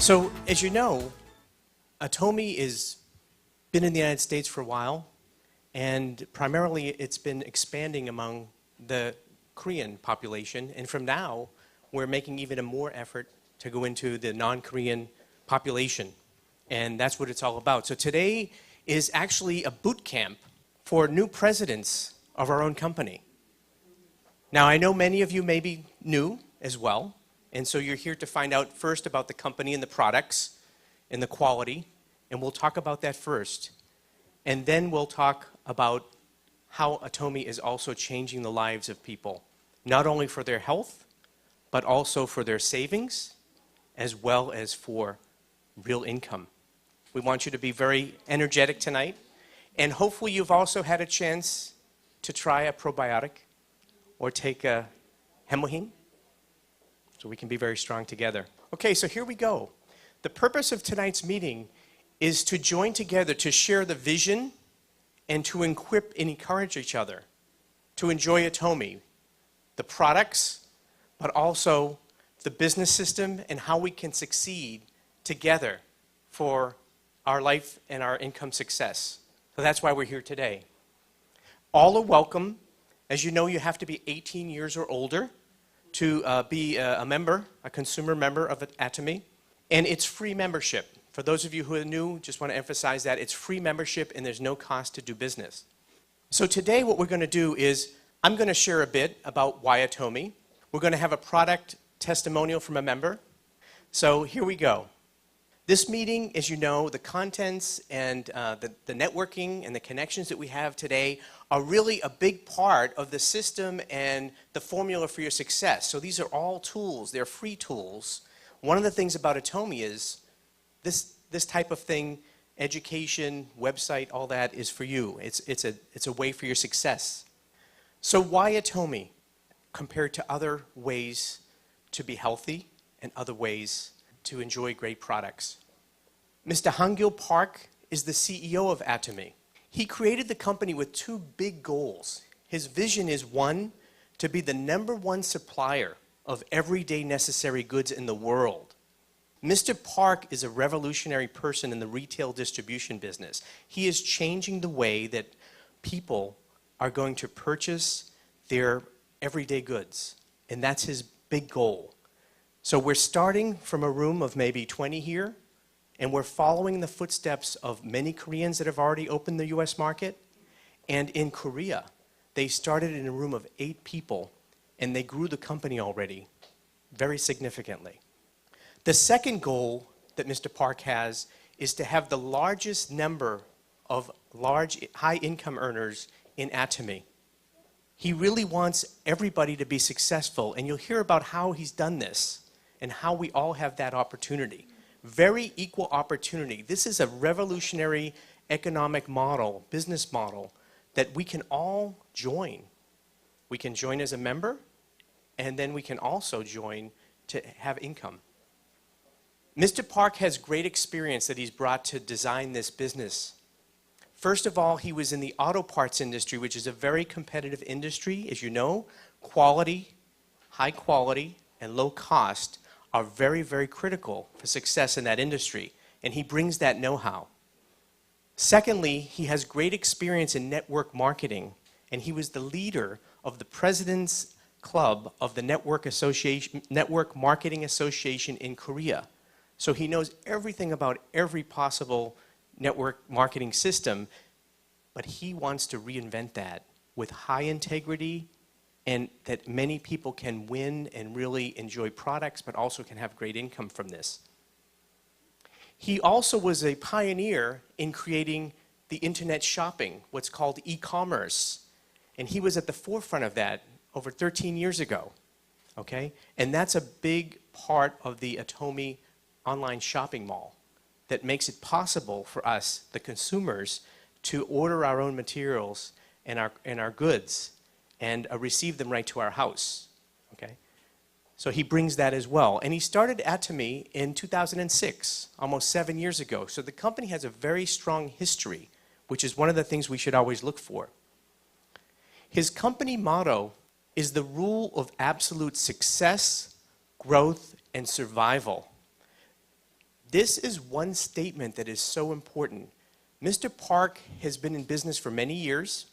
So, as you know, Atomy has been in the United States for a while, and primarily it's been expanding among the Korean population. And from now, we're making even a more effort to go into the non-Korean population. And that's what it's all about. So today is actually a boot camp for new presidents of our own company. Now, I know many of you may be new as well. And so you're here to find out first about the company and the products and the quality. And we'll talk about that first. And then we'll talk about how Atomy is also changing the lives of people, not only for their health, but also for their savings, as well as for real income. We want you to be very energetic tonight. And hopefully you've also had a chance to try a probiotic or take a hemoheme, so we can be very strong together. Okay, so here we go. The purpose of tonight's meeting is to join together to share the vision and to equip and encourage each other to enjoy Atomy, the products, but also the business system and how we can succeed together for our life and our income success. So that's why we're here today. All are welcome. As you know, you have to be 18 years or older to be a member, a consumer member of Atomy. And it's free membership. For those of you who are new, just want to emphasize that it's free membership and there's no cost to do business. So today what we're going to do is I'm going to share a bit about why Atomy. We're going to have a product testimonial from a member. So here we go. This meeting, as you know, the contents and the networking and the connections that we have today are really a big part of the system and the formula for your success. So these are all tools. They're free tools. One of the things about Atomy is this type of thing, education, website, all that is for you. It's a way for your success. So why Atomy compared to other ways to be healthy and other ways to enjoy great products? Mr. Hangil Park is the CEO of Atomy. He created the company with two big goals. His vision is, one, to be the #1 supplier of everyday necessary goods in the world. Mr. Park is a revolutionary person in the retail distribution business. He is changing the way that people are going to purchase their everyday goods, and that's his big goal. So we're starting from a room of maybe 20 here, and we're following the footsteps of many Koreans that have already opened the US market. And in Korea, they started in a room of 8 people, and they grew the company already very significantly. The second goal that Mr. Park has is to have the largest number of large high-income earners in Atomy. He really wants everybody to be successful, and you'll hear about how he's done this and how we all have that opportunity. Very equal opportunity. This is a revolutionary economic model, business model, that we can all join. We can join as a member, and then we can also join to have income. Mr. Park has great experience that he's brought to design this business. First of all, he was in the auto parts industry, which is a very competitive industry. As you know, quality, high quality, and low cost are very, very critical for success in that industry, and he brings that know-how. Secondly, he has great experience in network marketing, and he was the leader of the President's Club of the Network Marketing Association in Korea. So he knows everything about every possible network marketing system, but he wants to reinvent that with high integrity and that many people can win and really enjoy products, but also can have great income from this. He also was a pioneer in creating the internet shopping, what's called e-commerce. And he was at the forefront of that over 13 years ago, okay? And that's a big part of the Atomy online shopping mall that makes it possible for us, the consumers, to order our own materials and our goods and receive them right to our house, okay? So he brings that as well. And he started Atomy in 2006, almost 7 years ago. So the company has a very strong history, which is one of the things we should always look for. His company motto is the rule of absolute success, growth, and survival. This is one statement that is so important. Mr. Park has been in business for many years,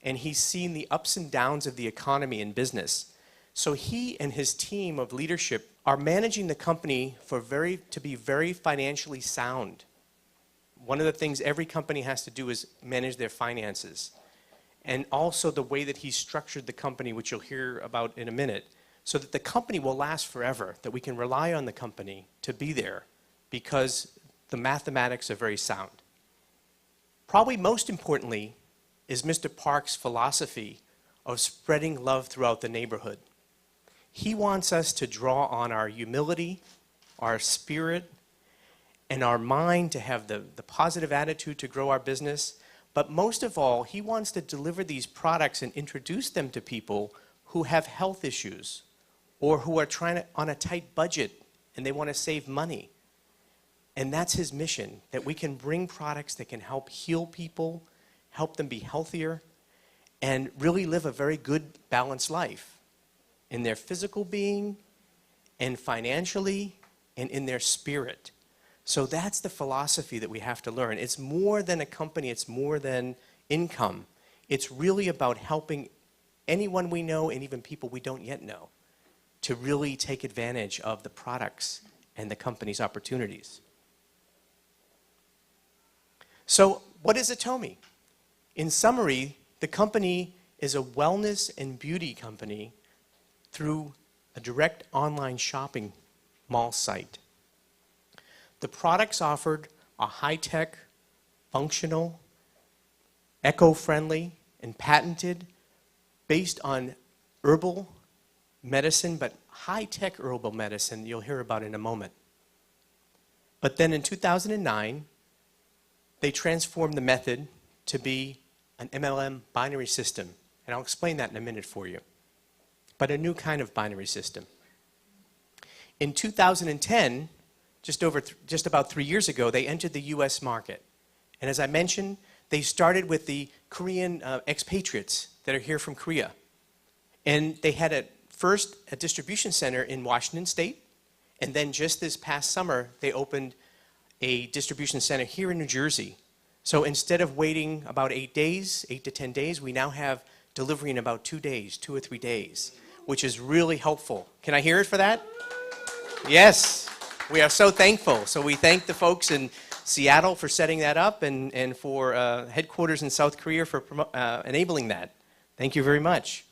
and he's seen the ups and downs of the economy and business. So he and his team of leadership are managing the company to be very financially sound. One of the things every company has to do is manage their finances. And also the way that he's structured the company, which you'll hear about in a minute, so that the company will last forever, that we can rely on the company to be there because the mathematics are very sound. Probably most importantly is Mr. Park's philosophy of spreading love throughout the neighborhood. He wants us to draw on our humility, our spirit, and our mind to have the positive attitude to grow our business. But most of all, he wants to deliver these products and introduce them to people who have health issues or who are on a tight budget and they want to save money. And that's his mission, that we can bring products that can help heal people, help them be healthier, and really live a very good, balanced life in their physical being, and financially, and in their spirit. So that's the philosophy that we have to learn. It's more than a company, it's more than income. It's really about helping anyone we know and even people we don't yet know to really take advantage of the products and the company's opportunities. So what is Atomy? In summary, the company is a wellness and beauty company through a direct online shopping mall site. The products offered are high-tech, functional, eco-friendly, and patented, based on herbal medicine, but high-tech herbal medicine you'll hear about in a moment. But then in 2009, they transformed the method to be an MLM binary system, and I'll explain that in a minute for you. But a new kind of binary system. In 2010, just about 3 years ago, they entered the US market. And as I mentioned, they started with the Korean expatriates that are here from Korea. And they had first a distribution center in Washington State, and then just this past summer, they opened a distribution center here in New Jersey. So instead of waiting about 8 to 10 days, we now have delivery in about 2 days, 2 or 3 days, which is really helpful. Can I hear it for that? Yes, we are so thankful. So we thank the folks in Seattle for setting that up and for headquarters in South Korea for enabling that. Thank you very much.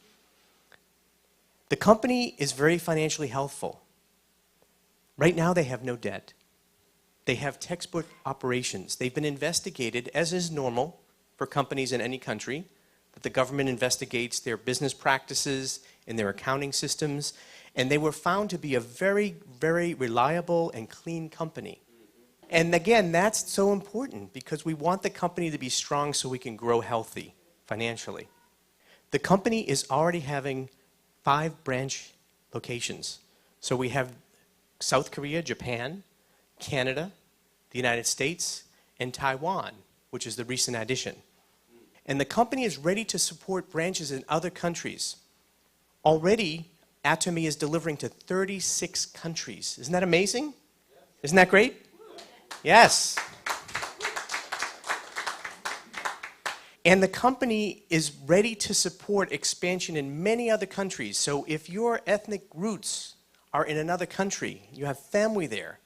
The company is very financially healthful. Right now they have no debt. They have textbook operations. They've been investigated, as is normal for companies in any country, that the government investigates their business practices and their accounting systems, and they were found to be a very, very reliable and clean company. And again, that's so important because we want the company to be strong so we can grow healthy financially. The company is already having 5 branch locations. So we have South Korea, Japan, Canada, the United States, and Taiwan, which is the recent addition. And the company is ready to support branches in other countries. Already, Atomy is delivering to 36 countries. Isn't that amazing? Isn't that great? Yes. And the company is ready to support expansion in many other countries. So if your ethnic roots are in another country, you have family there,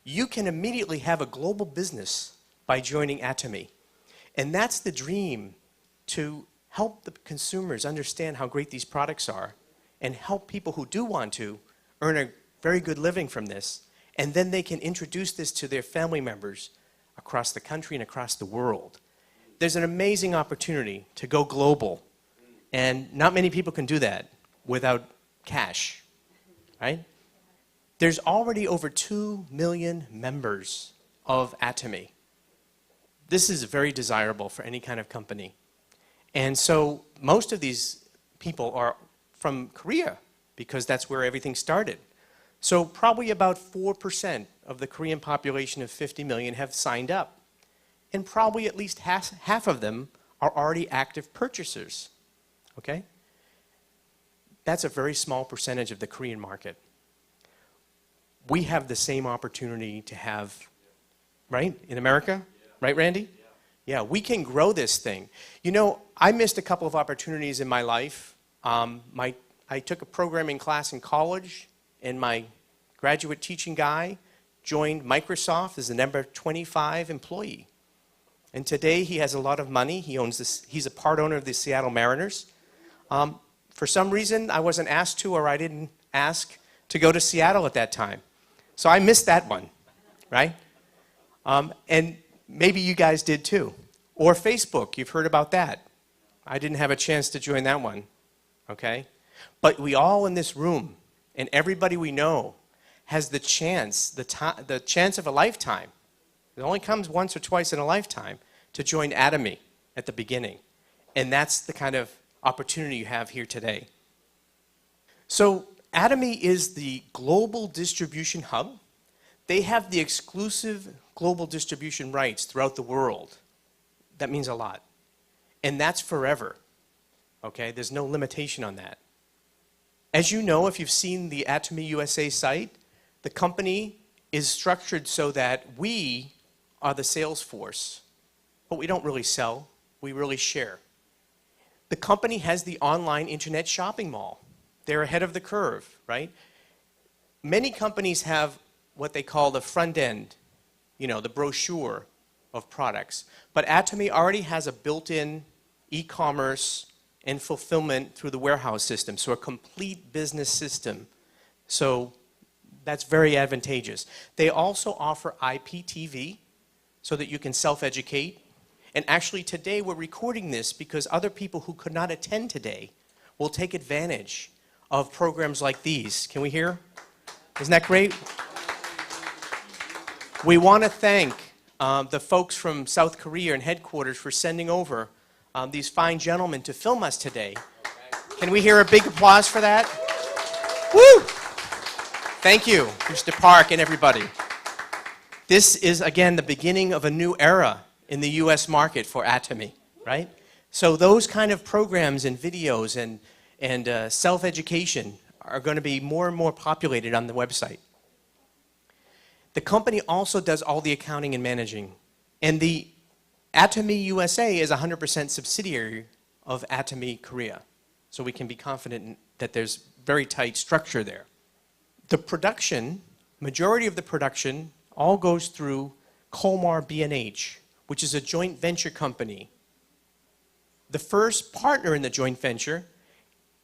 you can immediately have a global business by joining Atomy. And that's the dream, to help the consumers understand how great these products are and help people who do want to earn a very good living from this. And then they can introduce this to their family members across the country and across the world. There's an amazing opportunity to go global. And not many people can do that without cash, right? There's already over 2 million members of Atomy. This is very desirable for any kind of company. And so most of these people are from Korea because that's where everything started. So probably about 4% of the Korean population of 50 million have signed up. And probably at least half of them are already active purchasers, okay? That's a very small percentage of the Korean market. we have the same opportunity to have, right, in America? Right, Randy? Yeah, we can grow this thing. You know, I missed a couple of opportunities in my life. I took a programming class in college, and my graduate teaching guy joined Microsoft as the number 25 employee. And today he has a lot of money. He's a part owner of the Seattle Mariners. For some reason, I wasn't asked to, or I didn't ask to go to Seattle at that time. So I missed that one, right? And maybe you guys did too. Or Facebook, you've heard about that. I didn't have a chance to join that one, okay? But we all in this room, and everybody we know, has the chance, the chance of a lifetime. It only comes once or twice in a lifetime to join Atomy at the beginning. And that's the kind of opportunity you have here today. So Atomy is the global distribution hub. They have the exclusive global distribution rights throughout the world. That means a lot. And that's forever. Okay? There's no limitation on that. As you know, if you've seen the Atomy USA site, the company is structured so that we are the sales force, but we don't really sell, we really share. The company has the online internet shopping mall. They're ahead of the curve, right? Many companies have what they call the front end, you know, the brochure of products. But Atomy already has a built-in e-commerce and fulfillment through the warehouse system, so a complete business system. So that's very advantageous. They also offer IPTV so that you can self-educate. And actually today we're recording this because other people who could not attend today will take advantage of programs like these. Can we hear? Isn't that great? We want to thank the folks from South Korea and headquarters for sending over these fine gentlemen to film us today. Can we hear a big applause for that? Woo! Thank you, Mr. Park and everybody. This is, again, the beginning of a new era in the US market for Atomy, right? So those kind of programs and videos and self-education are going to be more and more populated on the website. The company also does all the accounting and managing. And the Atomy USA is 100% subsidiary of Atomy Korea. So we can be confident that there's very tight structure there. The production, majority of the production, all goes through Kolmar B&H, which is a joint venture company. The first partner in the joint venture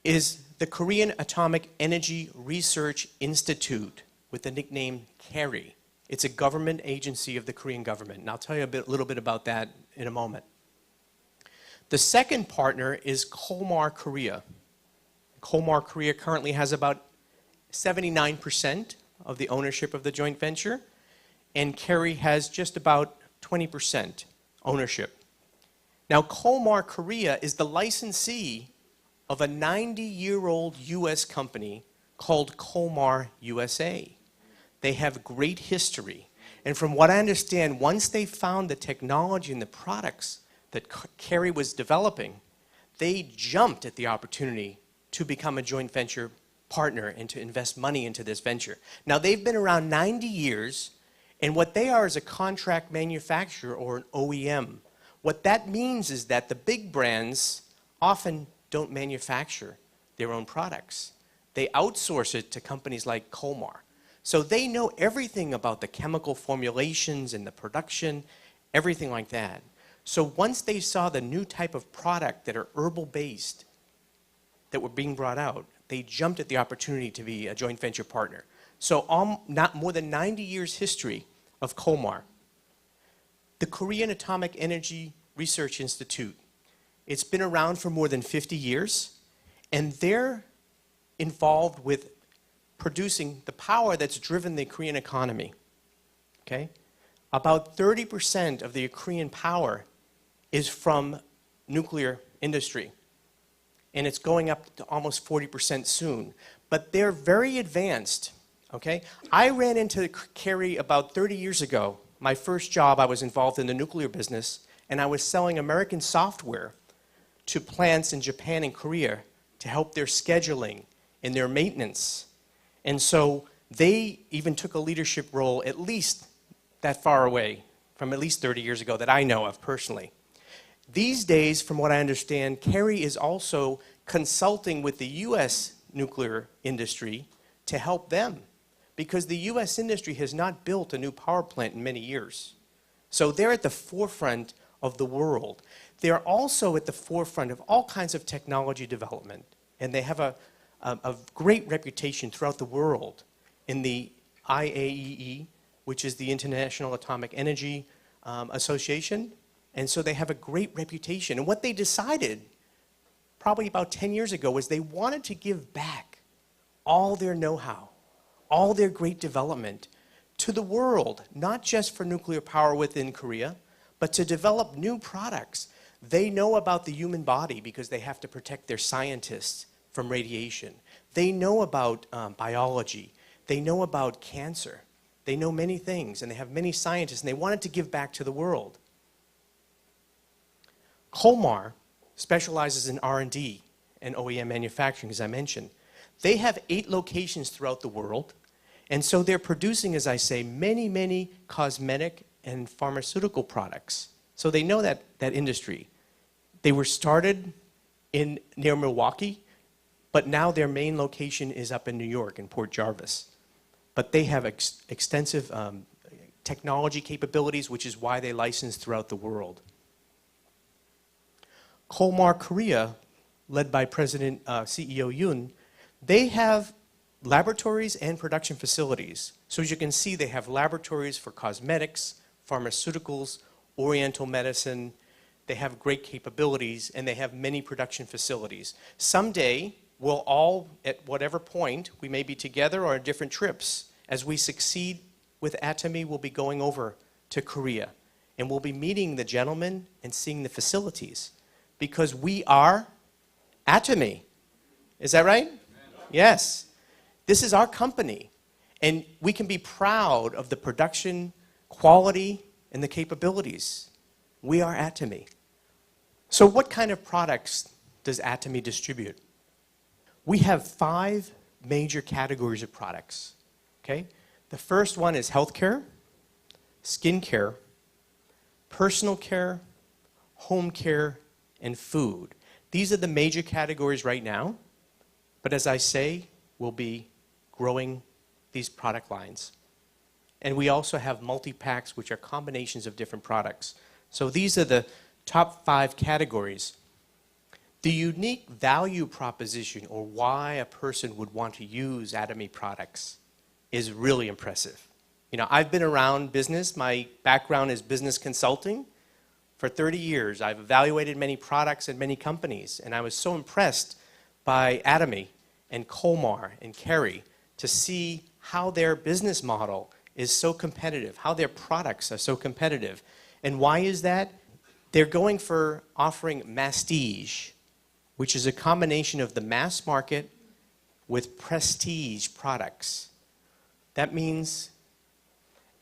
is the Korean Atomic Energy Research Institute with the nickname KERI. It's a government agency of the Korean government, and I'll tell you a little bit about that in a moment. The second partner is Kolmar Korea. Kolmar Korea currently has about 79% of the ownership of the joint venture, and KERI has just about 20% ownership. Now, Kolmar Korea is the licensee of a 90-year-old US company called Kolmar USA. They have great history. And from what I understand, once they found the technology and the products that KERI was developing, they jumped at the opportunity to become a joint venture partner and to invest money into this venture. Now, they've been around 90 years, and what they are is a contract manufacturer or an OEM. What that means is that the big brands often don't manufacture their own products. They outsource it to companies like Kolmar. So they know everything about the chemical formulations and the production, everything like that. So once they saw the new type of product that are herbal-based that were being brought out, they jumped at the opportunity to be a joint venture partner. So not more than 90 years history of Kolmar. The Korean Atomic Energy Research Institute, it's been around for more than 50 years, and they're involved with producing the power that's driven the Korean economy. Okay? About 30% of the Korean power is from nuclear industry. And it's going up to almost 40% soon. But they're very advanced. Okay? I ran into KERI about 30 years ago. My first job, I was involved in the nuclear business, and I was selling American software to plants in Japan and Korea to help their scheduling and their maintenance. And so They even took a leadership role at least that far away, from at least 30 years ago that I know of personally. These days, from what I understand, Kerry is also consulting with the U.S. nuclear industry to help them, because the U.S. industry has not built a new power plant in many years. So they're at the forefront of the world. They're also at the forefront of all kinds of technology development, and they have a great reputation throughout the world in the IAEA, which is the International Atomic Energy Association. And so they have a great reputation. And what they decided probably about 10 years ago was they wanted to give back all their know-how, all their great development to the world, not just for nuclear power within Korea, but to develop new products. They know about the human body because they have to protect their scientists from radiation. They know about biology. They know about cancer. They know many things, and they have many scientists, and they wanted to give back to the world. Kolmar specializes in R&D and OEM manufacturing, as I mentioned. They have 8 locations throughout the world, and so they're producing, as I say, many, many cosmetic and pharmaceutical products. So they know that industry. They were started near Milwaukee, but now their main location is up in New York, in Port Jarvis. But they have extensive technology capabilities, which is why they license throughout the world. Kolmar Korea, led by President CEO Yoon, they have laboratories and production facilities. So as you can see, they have laboratories for cosmetics, pharmaceuticals, oriental medicine. They have great capabilities, and they have many production facilities. Someday, we'll all, at whatever point, we may be together or on different trips. As we succeed with Atomy, we'll be going over to Korea, and we'll be meeting the gentlemen and seeing the facilities, because we are Atomy. Is that right? Yes. This is our company, and we can be proud of the production, quality, and the capabilities. We are Atomy. So what kind of products does Atomy distribute? We have 5 major categories of products, okay? The first one is healthcare, skincare, personal care, home care, and food. These are the major categories right now, but as I say, we'll be growing these product lines. And we also have multi-packs, which are combinations of different products. So these are the top 5 categories. The unique value proposition, or why a person would want to use Atomy products, is really impressive. You know, I've been around business. My background is business consulting. For 30 years, I've evaluated many products and many companies, and I was so impressed by Atomy and Kolmar and Kerry to see how their business model is so competitive, how their products are so competitive. And why is that? They're going for offering masstige, which is a combination of the mass market with prestige products. That means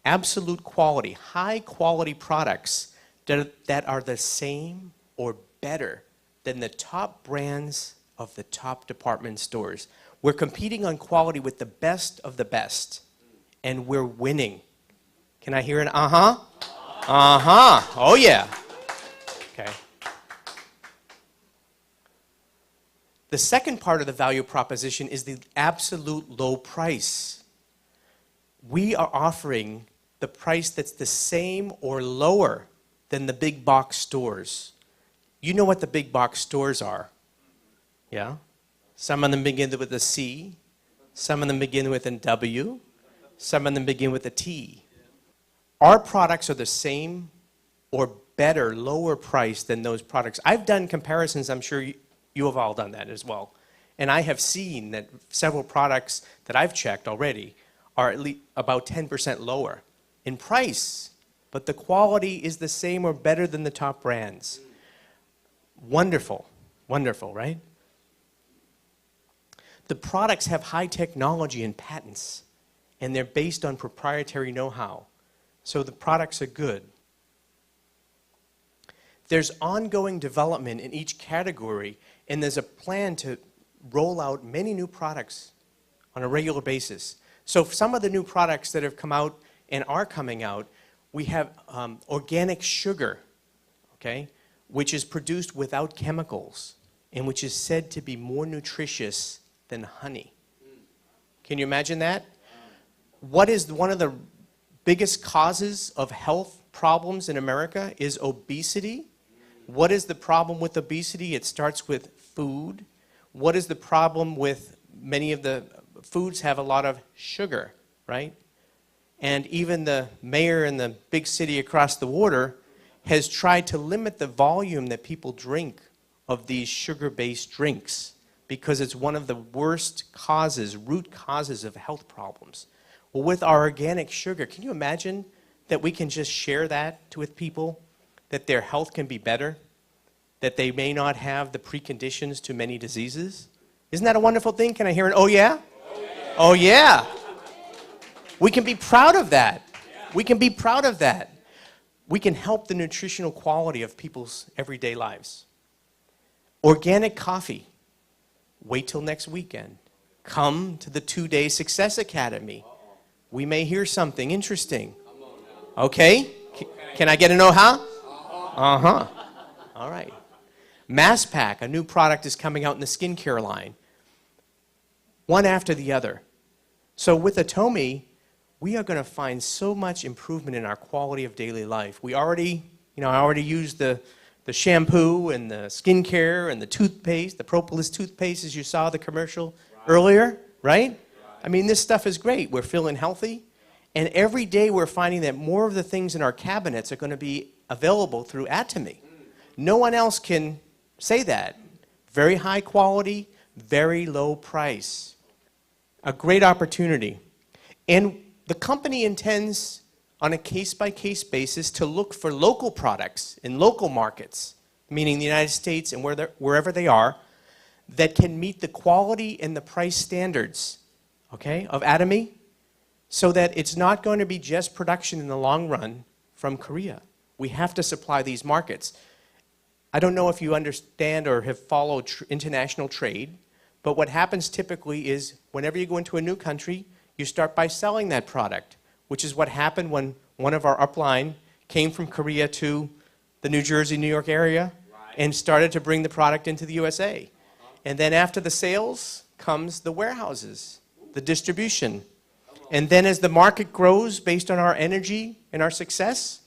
absolute quality, high quality products that are the same or better than the top brands of the top department stores. We're competing on quality with the best of the best, and we're winning. Can I hear an uh-huh? Uh-huh. Oh, yeah. Okay. The second part of the value proposition is the absolute low price. We are offering the price that's the same or lower than the big box stores. You know what the big box stores are, yeah? Some of them begin with a C, some of them begin with a W, some of them begin with a T. Our products are the same or better, lower price than those products. I've done comparisons, I'm sure you have all done that as well. And I have seen that several products that I've checked already are at least about 10% lower in price, but the quality is the same or better than the top brands. Wonderful, wonderful, right? The products have high technology and patents, and they're based on proprietary know-how. So the products are good. There's ongoing development in each category, and there's a plan to roll out many new products on a regular basis. So for some of the new products that have come out and are coming out, we have organic sugar, okay, which is produced without chemicals and which is said to be more nutritious than honey. Can you imagine that? What is one of the biggest causes of health problems in America is obesity. What is the problem with obesity? It starts with food. What is the problem with many of the foods have a lot of sugar, right? And even the mayor in the big city across the water has tried to limit the volume that people drink of these sugar-based drinks because it's one of the worst causes, root causes of health problems. Well, with our organic sugar, can you imagine that we can just share that with people, that their health can be better, that they may not have the preconditions to many diseases? Isn't that a wonderful thing? Can I hear an oh yeah? Oh yeah. Oh yeah. We can be proud of that. We can be proud of that. We can help the nutritional quality of people's everyday lives. Organic coffee. Wait till next weekend. Come to the 2-day Success Academy. We may hear something interesting. Okay? Can I get a know-how? Uh-huh. All right. Mass Pack, a new product is coming out in the skincare line. One after the other. So with Atomy, we are going to find so much improvement in our quality of daily life. I already used the shampoo and the skincare and the toothpaste, the propolis toothpaste, as you saw the commercial earlier, right? I mean, this stuff is great. We're feeling healthy. And every day we're finding that more of the things in our cabinets are going to be available through Atomy. No one else can say that. Very high quality, very low price. A great opportunity. And the company intends, on a case-by-case basis, to look for local products in local markets, meaning the United States and wherever they are, that can meet the quality and the price standards, okay, of Atomy, so that it's not going to be just production in the long run from Korea. We have to supply these markets. I don't know if you understand or have followed international trade, but what happens typically is whenever you go into a new country, you start by selling that product, which is what happened when one of our upline came from Korea to the New Jersey, New York area and started to bring the product into the USA. And then after the sales comes the warehouses, the distribution. And then as the market grows based on our energy and our success,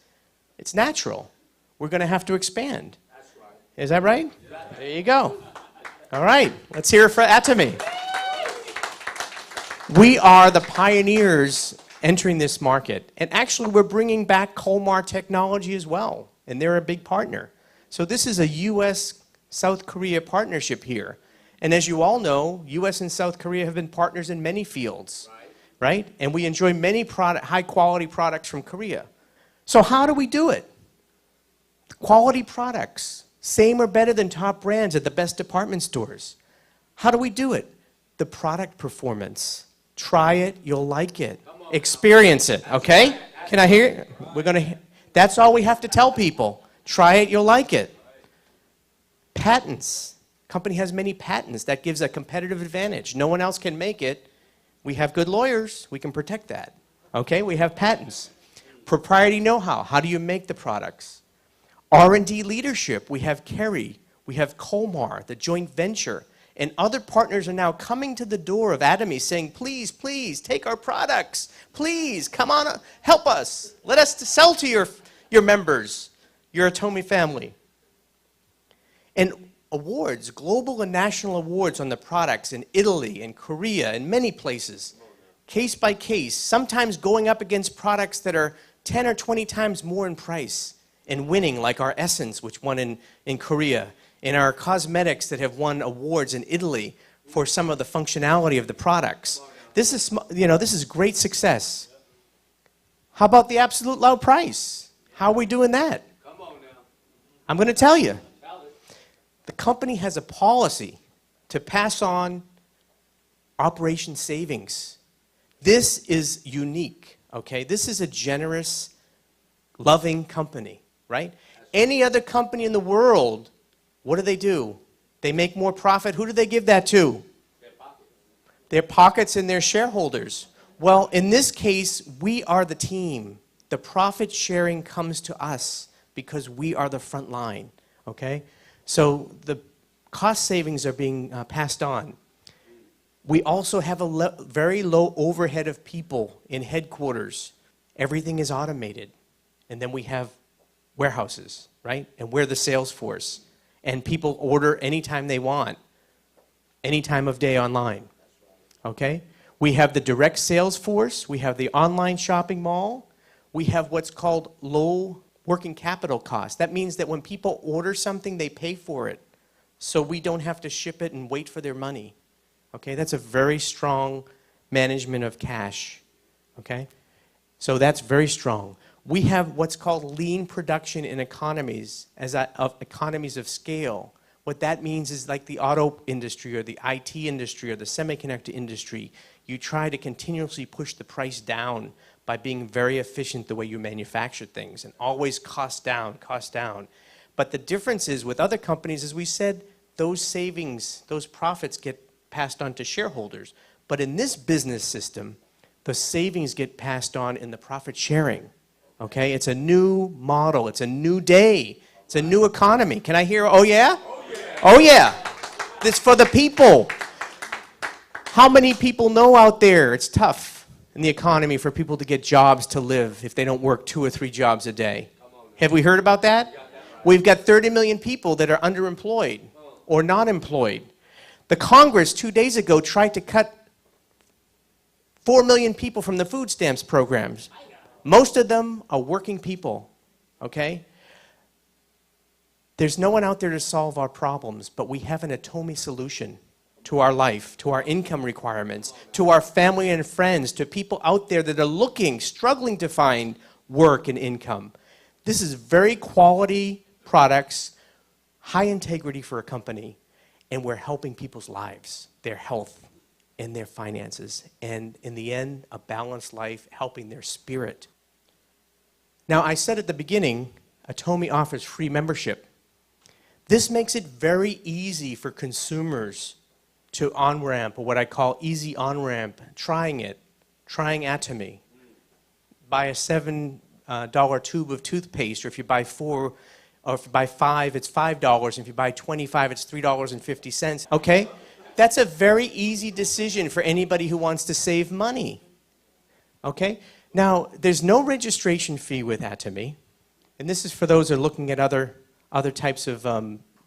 it's natural. We're going to have to expand. Is that right? There you go. All right, let's hear it for Atomy. We are the pioneers entering this market. And actually, we're bringing back Colmar technology as well. And they're a big partner. So this is a U.S.-South Korea partnership here. And as you all know, U.S. and South Korea have been partners in many fields, right? And we enjoy many high-quality products from Korea. So how do we do it? Quality products, same or better than top brands at the best department stores. How do we do it? The product performance. Try it, you'll like it. Experience it, okay? Can I hear it? That's all we have to tell people. Try it, you'll like it. Patents. Company has many patents. That gives a competitive advantage. No one else can make it. We have good lawyers. We can protect that. Okay, we have patents. Proprietary know-how. How do you make the products? R&D leadership. We have Kerry. We have Colmar, the joint venture. And other partners are now coming to the door of Atomy saying, please, please, take our products. Please, come on, help us. Let us sell to your members, your Atomy family. And awards, global and national awards on the products in Italy and Korea and many places, case by case, sometimes going up against products that are 10 or 20 times more in price and winning, like our Essence, which won in Korea, and our cosmetics that have won awards in Italy for some of the functionality of the products. This is great success. How about the absolute low price? How are we doing that? Come on now. I'm going to tell you. The company has a policy to pass on operation savings. This is unique, okay? This is a generous, loving company, right? Any other company in the world, what do? They make more profit. Who do they give that to? Their pockets and their shareholders. Well, in this case, we are the team. The profit sharing comes to us because we are the front line, okay? So the cost savings are being passed on. We also have a very low overhead of people in headquarters. Everything is automated. And then we have warehouses, right? And we're the sales force. And people order anytime they want, any time of day online, okay? We have the direct sales force. We have the online shopping mall. We have what's called low working capital costs. That means that when people order something, they pay for it. So we don't have to ship it and wait for their money. Okay, that's a very strong management of cash. Okay, so that's very strong. We have what's called lean production in economies, economies of scale. What that means is like the auto industry or the IT industry or the semiconductor industry, you try to continuously push the price down by being very efficient the way you manufacture things and always cost down, cost down. But the difference is with other companies, as we said, those savings, those profits get passed on to shareholders. But in this business system, the savings get passed on in the profit sharing. Okay, it's a new model, it's a new day, it's a new economy. Can I hear, oh yeah? Oh yeah. Oh yeah. This for the people. How many people know out there it's tough in the economy for people to get jobs to live if they don't work 2 or 3 jobs a day? Have we heard about that? We've got 30 million people that are underemployed or not employed. The Congress 2 days ago tried to cut 4 million people from the food stamps programs. Most of them are working people, okay? There's no one out there to solve our problems, but we have an Atomy solution to our life, to our income requirements, to our family and friends, to people out there that are looking, struggling to find work and income. This is very quality products, high integrity for a company, and we're helping people's lives, their health, and their finances, and in the end, a balanced life, helping their spirit. Now, I said at the beginning, Atomy offers free membership. This makes it very easy for consumers to on-ramp, or what I call easy on-ramp, trying it, trying Atomy. Buy a $7 tube of toothpaste, or if you buy 4, or if you buy 5, it's $5, and if you buy 25, it's $3.50, okay? That's a very easy decision for anybody who wants to save money, okay? Now, there's no registration fee with Atomy, and this is for those who are looking at other types of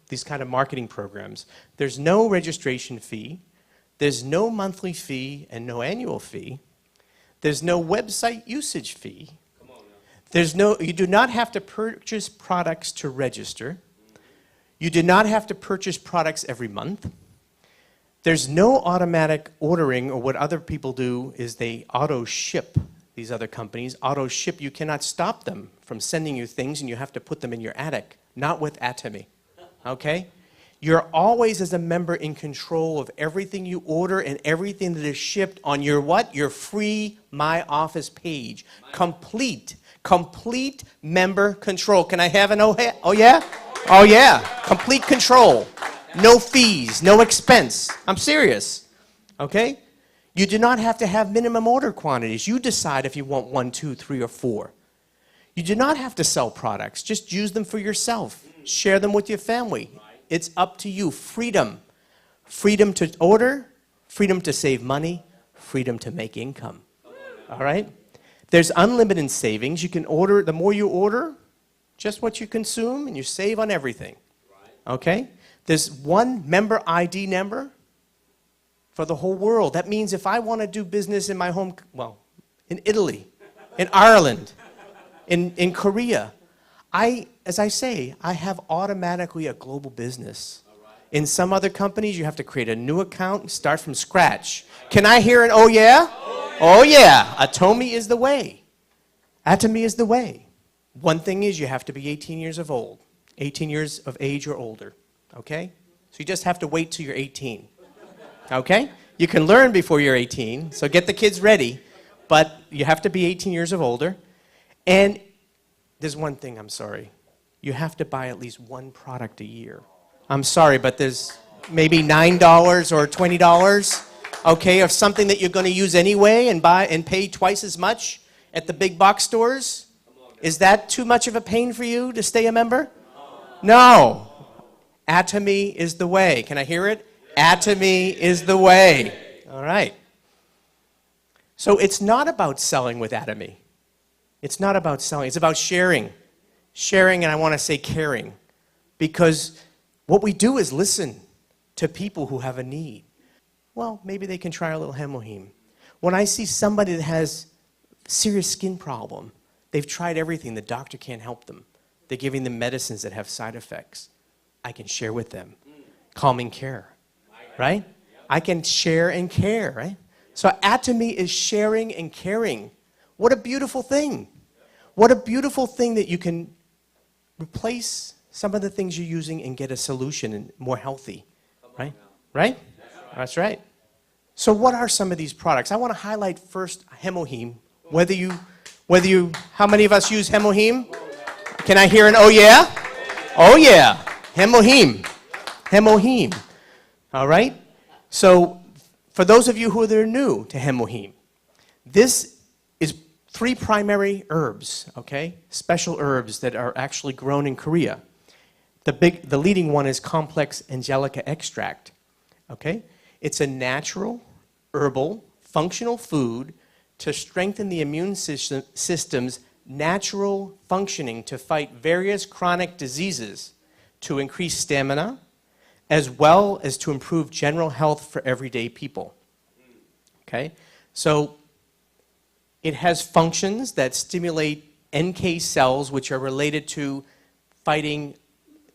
these kind of marketing programs. There's no registration fee, there's no monthly fee and no annual fee, there's no website usage fee, you do not have to purchase products to register, you do not have to purchase products every month, there's no automatic ordering, or what other people do is they auto ship. These other companies auto ship. You cannot stop them from sending you things, and you have to put them in your attic. Not with Atomy, okay? You're always, as a member, in control of everything you order and everything that is shipped on your what? Your free My Office page. Complete member control. Can I have an oh yeah? Oh yeah, complete control. No fees, no expense. I'm serious, okay? You do not have to have minimum order quantities. You decide if you want 1, 2, 3, or 4. You do not have to sell products. Just use them for yourself. Share them with your family. It's up to you. Freedom. Freedom to order, freedom to save money, freedom to make income. All right? There's unlimited savings. You can order, the more you order, just what you consume, and you save on everything. Okay? There's one member ID number for the whole world. That means if I want to do business in my home, well, in Italy, in Ireland, in Korea, as I say, I have automatically a global business. In some other companies, you have to create a new account and start from scratch. Can I hear an oh yeah? Oh yeah, Atomy is the way. Atomy is the way. One thing is you have to be 18 years of old, 18 years of age or older, okay? So you just have to wait till you're 18. Okay? You can learn before you're 18, so get the kids ready, but you have to be 18 years of older. And there's one thing, I'm sorry. You have to buy at least 1 product a year. I'm sorry, but there's maybe $9 or $20. okay, of something that you're going to use anyway and buy and pay twice as much at the big box stores? Is that too much of a pain for you to stay a member? No. Atomy is the way. Can I hear it? Atomy is the way. All right. So it's not about selling with Atomy. It's not about selling. It's about sharing. Sharing, and I want to say caring. Because what we do is listen to people who have a need. Well, maybe they can try a little Hemoheme. When I see somebody that has serious skin problem, they've tried everything, the doctor can't help them. They're giving them medicines that have side effects. I can share with them. Calming care, right? I can share and care, right? So Atomy is sharing and caring. What a beautiful thing. What a beautiful thing that you can replace some of the things you're using and get a solution and more healthy, right? Right? That's right. So what are some of these products? I want to highlight first Hemoheme. How many of us use Hemoheme? Can I hear an oh yeah? Oh yeah. Hemoheme. Hemoheme. All right? So for those of you who are new to Hemoheme, this is 3 primary herbs, okay? Special herbs that are actually grown in Korea. The leading one is complex angelica extract, okay? It's a natural, herbal, functional food to strengthen the immune system's natural functioning to fight various chronic diseases, to increase stamina, as well as to improve general health for everyday people. Okay? So it has functions that stimulate NK cells, which are related to fighting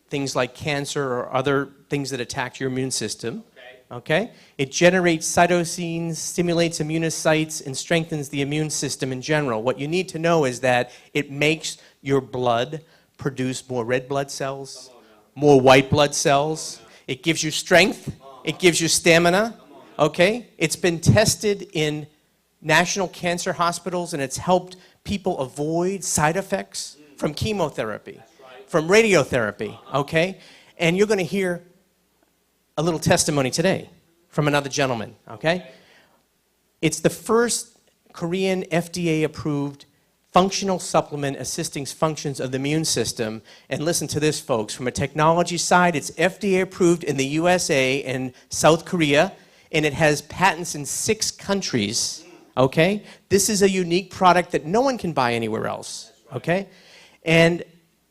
things like cancer or other things that attack your immune system. Okay? It generates cytosines, stimulates immunocytes, and strengthens the immune system in general. What you need to know is that it makes your blood produce more red blood cells, more white blood cells. It gives you strength. It gives you stamina. Okay? It's been tested in national cancer hospitals, and it's helped people avoid side effects from chemotherapy, from radiotherapy. Okay? And you're going to hear a little testimony today from another gentleman, okay? It's the first Korean FDA-approved functional supplement assisting functions of the immune system. And listen to this, folks. From a technology side, it's FDA-approved in the USA and South Korea, and it has patents in 6 countries, okay? This is a unique product that no one can buy anywhere else, okay? And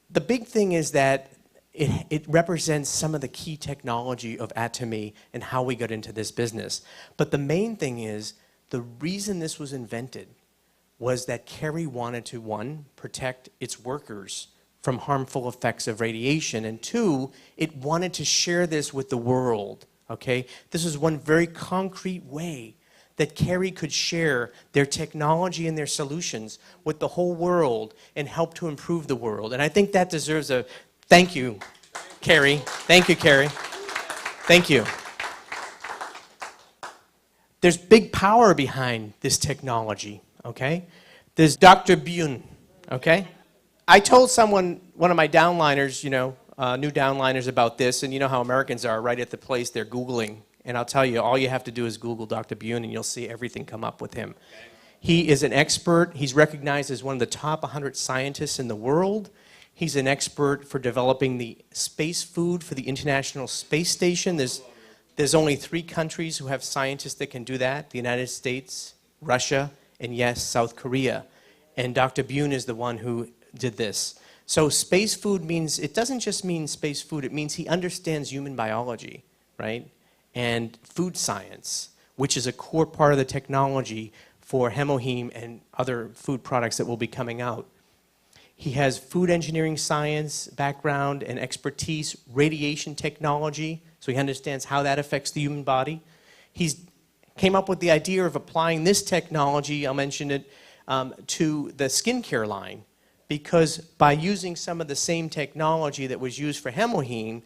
the big thing is that it represents some of the key technology of Atomy and how we got into this business. But the main thing is, the reason this was invented was that Kerry wanted to, 1, protect its workers from harmful effects of radiation, and 2, it wanted to share this with the world, okay? This is one very concrete way that Kerry could share their technology and their solutions with the whole world and help to improve the world. And I think that deserves a thank you, Kerry. Thank you, Kerry. Thank you. There's big power behind this technology, okay? There's Dr. Byun, okay? I told someone, one of my downliners, new downliners about this, and you know how Americans are, right at the place they're Googling. And I'll tell you, all you have to do is Google Dr. Byun, and you'll see everything come up with him. He is an expert. He's recognized as one of the top 100 scientists in the world. He's an expert for developing the space food for the International Space Station. There's only 3 countries who have scientists that can do that: the United States, Russia, and yes, South Korea. And Dr. Byun is the one who did this. So space food means, it doesn't just mean space food, it means he understands human biology, right? And food science, which is a core part of the technology for Hemoheme and other food products that will be coming out. He has food engineering science background and expertise, radiation technology, so he understands how that affects the human body. He's came up with the idea of applying this technology, I'll mention it, to the skincare line, because by using some of the same technology that was used for Hemoheme,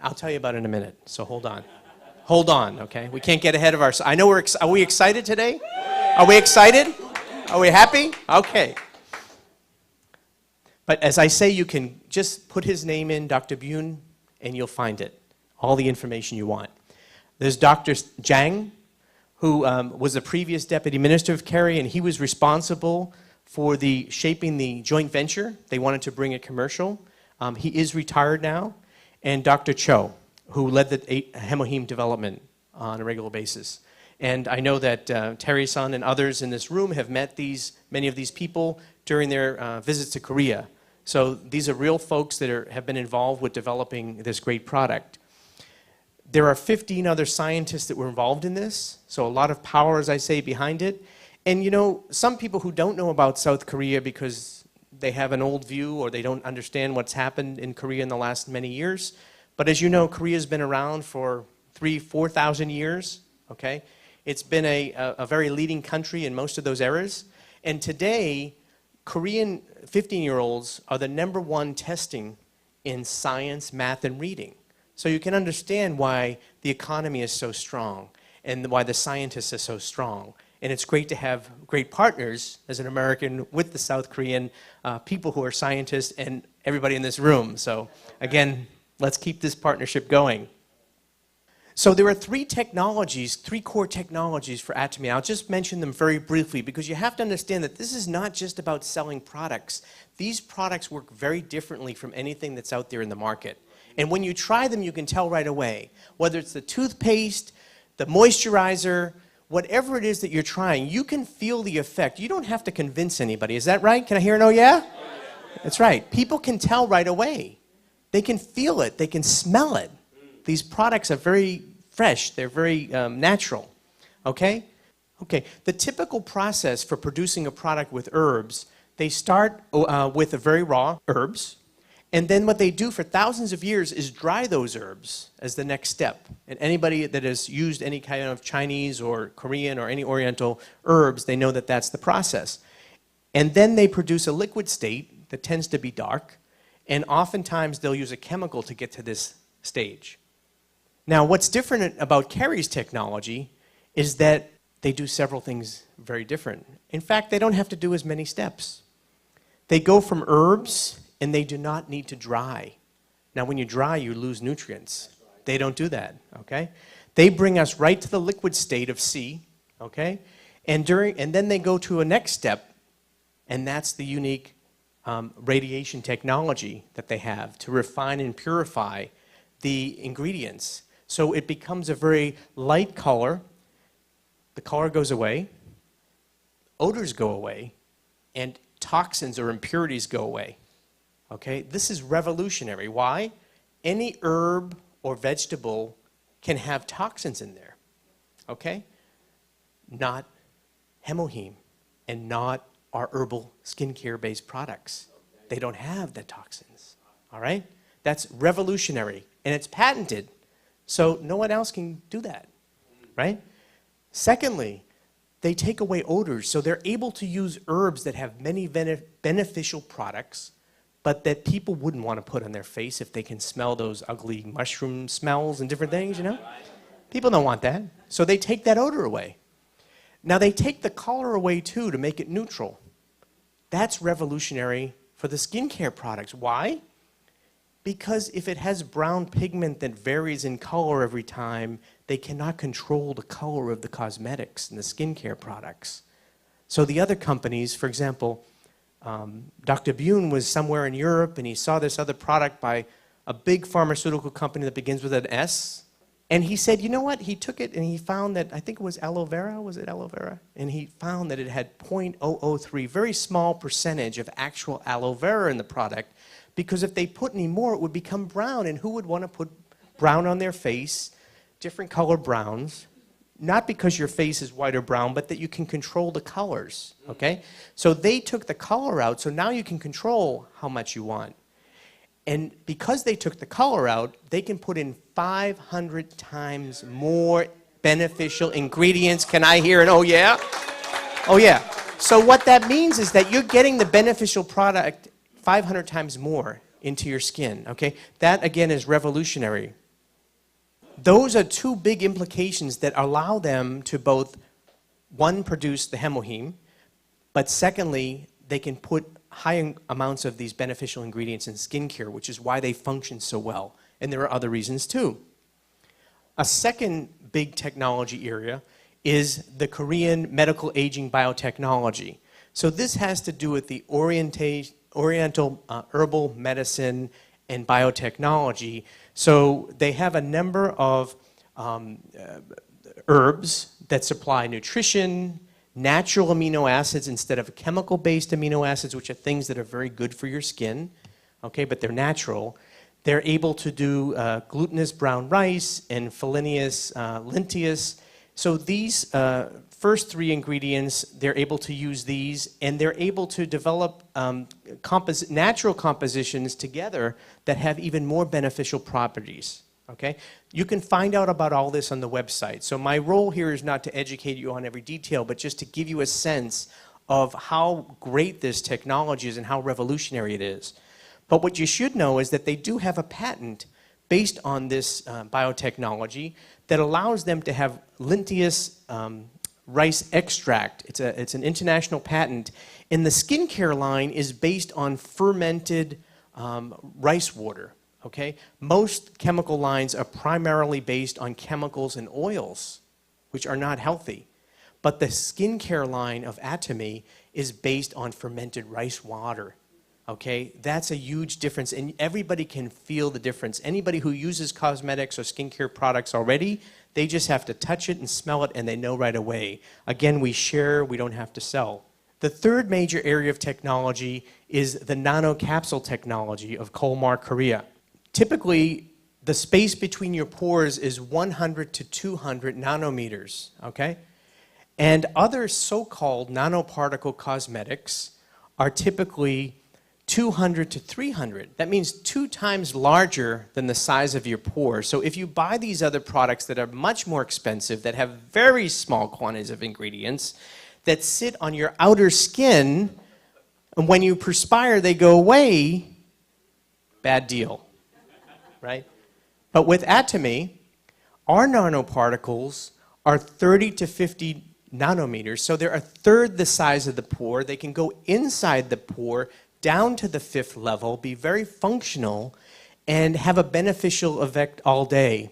I'll tell you about it in a minute, so hold on. Hold on, okay? We can't get ahead of ourselves. I know are we excited today? Are we excited? Are we happy? Okay. But as I say, you can just put his name in, Dr. Byun, and you'll find it. All the information you want. There's Dr. Jang. who was the previous deputy minister of Kerry, and he was responsible for shaping the joint venture. They wanted to bring it commercial. He is retired now. And Dr. Cho, who led the hemoheme development on a regular basis. And I know that Terry-san and others in this room have met many of these people during their visits to Korea. So these are real folks that have been involved with developing this great product. There are 15 other scientists that were involved in this, so a lot of power, as I say, behind it. And you know, some people who don't know about South Korea because they have an old view or they don't understand what's happened in Korea in the last many years. But as you know, Korea's been around for 4,000 years, okay? It's been a very leading country in most of those eras. And today, Korean 15-year-olds are the #1 testing in science, math, and reading. So you can understand why the economy is so strong and why the scientists are so strong. And it's great to have great partners as an American with the South Korean people who are scientists and everybody in this room. So again, let's keep this partnership going. So there are three core technologies for Atomy. I'll just mention them very briefly because you have to understand that this is not just about selling products. These products work very differently from anything that's out there in the market. And when you try them, you can tell right away, whether it's the toothpaste, the moisturizer, whatever it is that you're trying, you can feel the effect. You don't have to convince anybody. Is that right? Can I hear an oh yeah? That's right. People can tell right away. They can feel it. They can smell it. These products are very fresh. They're very natural. Okay? Okay. The typical process for producing a product with herbs, they start with the very raw herbs. And then what they do for thousands of years is dry those herbs as the next step. And anybody that has used any kind of Chinese or Korean or any Oriental herbs, they know that that's the process. And then they produce a liquid state that tends to be dark. And oftentimes they'll use a chemical to get to this stage. Now what's different about Kerry's technology is that they do several things very different. In fact, they don't have to do as many steps. They go from herbs and they do not need to dry. Now when you dry, you lose nutrients. They don't do that, okay? They bring us right to the liquid state of C, okay? And then they go to a next step, and that's the unique radiation technology that they have to refine and purify the ingredients. So it becomes a very light color. The color goes away, odors go away, and toxins or impurities go away. Okay, this is revolutionary. Why? Any herb or vegetable can have toxins in there. Okay? Not hemoheme and not our herbal skincare-based products. They don't have the toxins. All right? That's revolutionary. And it's patented. So no one else can do that. Right? Secondly, they take away odors. So they're able to use herbs that have many beneficial products but that people wouldn't want to put on their face if they can smell those ugly mushroom smells and different things, you know? People don't want that. So they take that odor away. Now they take the color away too to make it neutral. That's revolutionary for the skincare products. Why? Because if it has brown pigment that varies in color every time, they cannot control the color of the cosmetics and the skincare products. So the other companies, for example, Dr. Bune was somewhere in Europe and he saw this other product by a big pharmaceutical company that begins with an S. And he said, you know what? He took it and he found that, I think it was aloe vera, was it aloe vera? And he found that it had 0.003, very small percentage of actual aloe vera in the product, because if they put any more, it would become brown. And who would want to put brown on their face, different color browns? Not because your face is white or brown, but that you can control the colors, okay? So they took the color out, so now you can control how much you want. And because they took the color out, they can put in 500 times more beneficial ingredients. Can I hear an oh yeah? Oh yeah. So what that means is that you're getting the beneficial product 500 times more into your skin, okay? That again is revolutionary. Those are two big implications that allow them to both, one, produce the hemoheme, but secondly, they can put high amounts of these beneficial ingredients in skincare, which is why they function so well. And there are other reasons too. A second big technology area is the Korean medical aging biotechnology. So this has to do with the Oriental herbal medicine and biotechnology. So they have a number of herbs that supply nutrition, natural amino acids instead of chemical-based amino acids, which are things that are very good for your skin, okay, but they're natural. They're able to do glutinous brown rice and filaneous linteous. So these first three ingredients, they're able to use these, and they're able to develop natural compositions together that have even more beneficial properties. Okay? You can find out about all this on the website. So my role here is not to educate you on every detail, but just to give you a sense of how great this technology is and how revolutionary it is. But what you should know is that they do have a patent based on this biotechnology that allows them to have linteous rice extract. It's an international patent. And the skincare line is based on fermented rice water. Okay? Most chemical lines are primarily based on chemicals and oils, which are not healthy. But the skincare line of Atomy is based on fermented rice water. Okay? That's a huge difference, and everybody can feel the difference. Anybody who uses cosmetics or skincare products already, they just have to touch it and smell it, and they know right away. Again, we share, we don't have to sell. The third major area of technology is the nanocapsule technology of Kolmar, Korea. Typically, the space between your pores is 100 to 200 nanometers, okay? And other so-called nanoparticle cosmetics are typically 200 to 300. That means 2 times larger than the size of your pore. So if you buy these other products that are much more expensive, that have very small quantities of ingredients, that sit on your outer skin, and when you perspire, they go away, bad deal. Right? But with Atomy, our nanoparticles are 30 to 50 nanometers, so they're a third the size of the pore. They can go inside the pore, down to the 5th level, be very functional, and have a beneficial effect all day.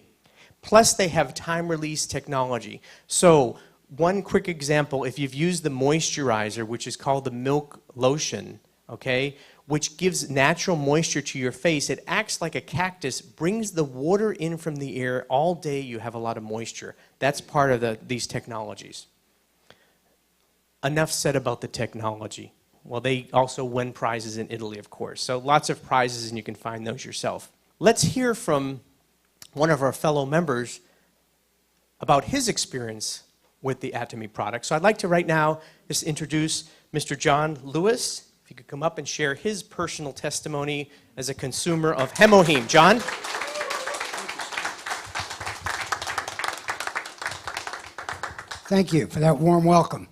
Plus, they have time-release technology. So, one quick example, if you've used the moisturizer, which is called the milk lotion, okay, which gives natural moisture to your face. It acts like a cactus, brings the water in from the air. All day you have a lot of moisture. That's part of these technologies. Enough said about the technology. Well, they also win prizes in Italy, of course. So lots of prizes, and you can find those yourself. Let's hear from one of our fellow members about his experience with the Atomy product. So I'd like to right now just introduce Mr. John Lewis. If you could come up and share his personal testimony as a consumer of Hemoheme. John? Thank you for that warm welcome.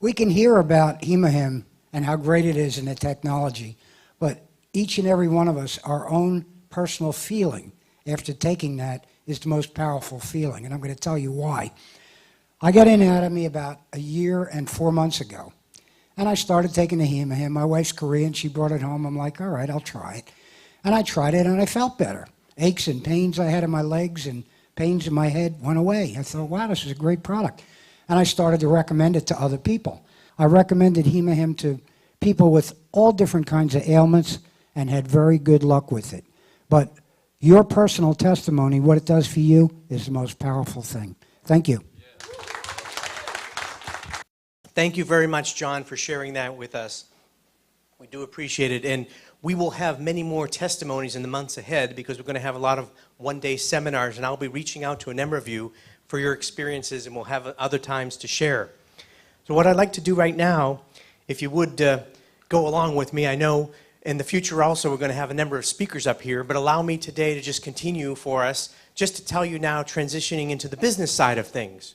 We can hear about Hemoheme and how great it is in the technology, but each and every one of us, our own personal feeling after taking that is the most powerful feeling, and I'm going to tell you why. I got in Atomy about 1 year and 4 months ago. And I started taking the Hemoheme. My wife's Korean. She brought it home. I'm like, all right, I'll try it. And I tried it, and I felt better. Aches and pains I had in my legs and pains in my head went away. I thought, wow, this is a great product. And I started to recommend it to other people. I recommended Hemoheme to people with all different kinds of ailments and had very good luck with it. But your personal testimony, what it does for you, is the most powerful thing. Thank you. Thank you very much, John, for sharing that with us. We do appreciate it, and we will have many more testimonies in the months ahead because we're going to have a lot of one-day seminars, and I'll be reaching out to a number of you for your experiences, and we'll have other times to share. So what I'd like to do right now, if you would go along with me, I know in the future also we're going to have a number of speakers up here, but allow me today to just continue for us, just to tell you now, transitioning into the business side of things.